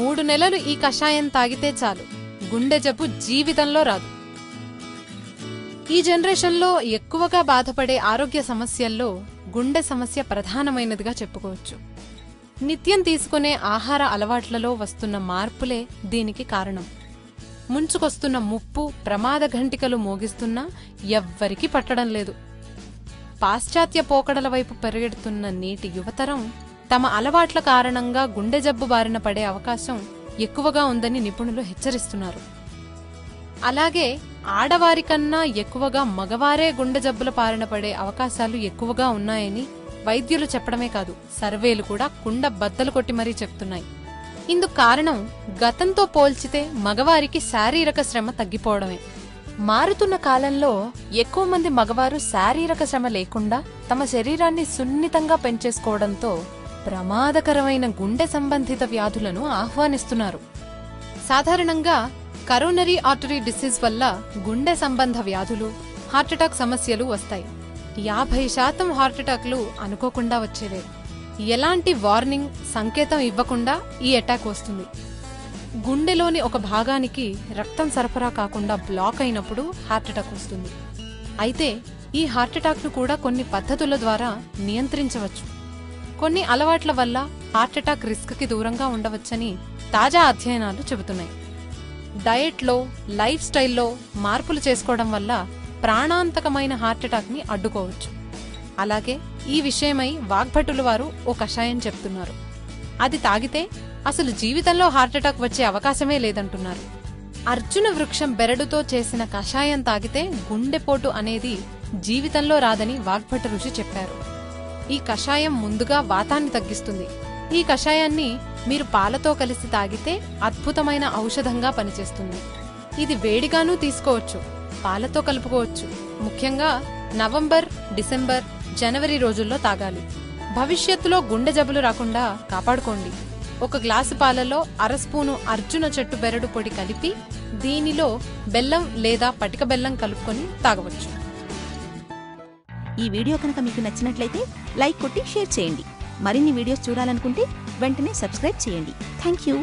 3 నెలలు ఈ కషాయం తాగితే చాలు, గుండె జబ్బు జీవితంలో రాదు. ఈ జనరేషన్లో ఎక్కువగా బాధపడే ఆరోగ్య సమస్యల్లో గుండె సమస్య ప్రధానమైనదిగా చెప్పుకోవచ్చు. నిత్యం తీసుకునే ఆహార అలవాట్లలో వస్తున్న మార్పులే దీనికి కారణం. ముంచుకొస్తున్న ముప్పు, ప్రమాద ఘంటికలు మోగిస్తున్నా ఎవ్వరికీ పట్టడం లేదు. పాశ్చాత్య పోకడల వైపు పరిగెడుతున్న నేటి యువతరం తమ అలవాట్ల కారణంగా గుండె జబ్బు బారిన పడే అవకాశం ఎక్కువగా ఉందని నిపుణులు హెచ్చరిస్తున్నారు. అలాగే ఆడవారికన్నా ఎక్కువగా మగవారే గుండె జబ్బుల బారిన పడే అవకాశాలు ఎక్కువగా ఉన్నాయని వైద్యులు చెప్పడమే కాదు, సర్వేలు కూడా కుండ బద్దలు కొట్టి మరీ చెప్తున్నాయి. ఇందుకు కారణం గతంతో పోల్చితే మగవారికి శారీరక శ్రమ తగ్గిపోవడమే. మారుతున్న కాలంలో ఎక్కువ మంది మగవారు శారీరక శ్రమ లేకుండా తమ శరీరాన్ని సున్నితంగా పెంచేసుకోవడంతో ప్రమాదకరమైన గుండె సంబంధిత వ్యాధులను ఆహ్వానిస్తున్నారు. సాధారణంగా కరోనరీ ఆర్టరీ డిసీజ్ వల్ల గుండె సంబంధ వ్యాధులు, హార్ట్అటాక్ సమస్యలు వస్తాయి. 50% హార్ట్అటాక్లు అనుకోకుండా వచ్చేవే. ఎలాంటి వార్నింగ్, సంకేతం ఇవ్వకుండా ఈ అటాక్ వస్తుంది. గుండెలోని ఒక భాగానికి రక్తం సరఫరా కాకుండా బ్లాక్ అయినప్పుడు హార్ట్అటాక్ వస్తుంది. అయితే ఈ హార్ట్అటాక్ను కూడా కొన్ని పద్ధతుల ద్వారా నియంత్రించవచ్చు. కొన్ని అలవాట్ల వల్ల హార్ట్అటాక్ రిస్క్కి దూరంగా ఉండవచ్చని తాజా అధ్యయనాలు చెబుతున్నాయి. డయట్లో, లైఫ్ స్టైల్లో మార్పులు చేసుకోవడం వల్ల ప్రాణాంతకమైన హార్ట్అటాక్ని అడ్డుకోవచ్చు. అలాగే ఈ విషయమై వాగ్భటులు వారు ఓ కషాయం చెప్తున్నారు. అది తాగితే అసలు జీవితంలో హార్ట్అటాక్ వచ్చే అవకాశమే లేదంటున్నారు. అర్జున వృక్షం బెరడుతో చేసిన కషాయం తాగితే గుండెపోటు అనేది జీవితంలో రాదని వాగ్భట ఋషి చెప్పారు. ఈ కషాయం ముందుగా వాతాన్ని తగ్గిస్తుంది. ఈ కషాయాన్ని మీరు పాలతో కలిసి తాగితే అద్భుతమైన ఔషధంగా పనిచేస్తుంది. ఇది వేడిగానూ తీసుకోవచ్చు, పాలతో కలుపుకోవచ్చు. ముఖ్యంగా నవంబర్, డిసెంబర్, జనవరి రోజుల్లో తాగాలి. భవిష్యత్తులో గుండె జబ్బులు రాకుండా కాపాడుకోండి. 1 గ్లాసు పాలలో 1/2 స్పూను అర్జున చెట్టు బెరడు పొడి కలిపి దీనిలో బెల్లం లేదా పటిక బెల్లం కలుపుకొని తాగవచ్చు. ఈ వీడియో కనుక మీకు నచ్చినట్లయితే లైక్ కొట్టి షేర్ చేయండి. మరిన్ని వీడియోస్ చూడాలనుకుంటే వెంటనే సబ్స్క్రైబ్ చేయండి. Thank you.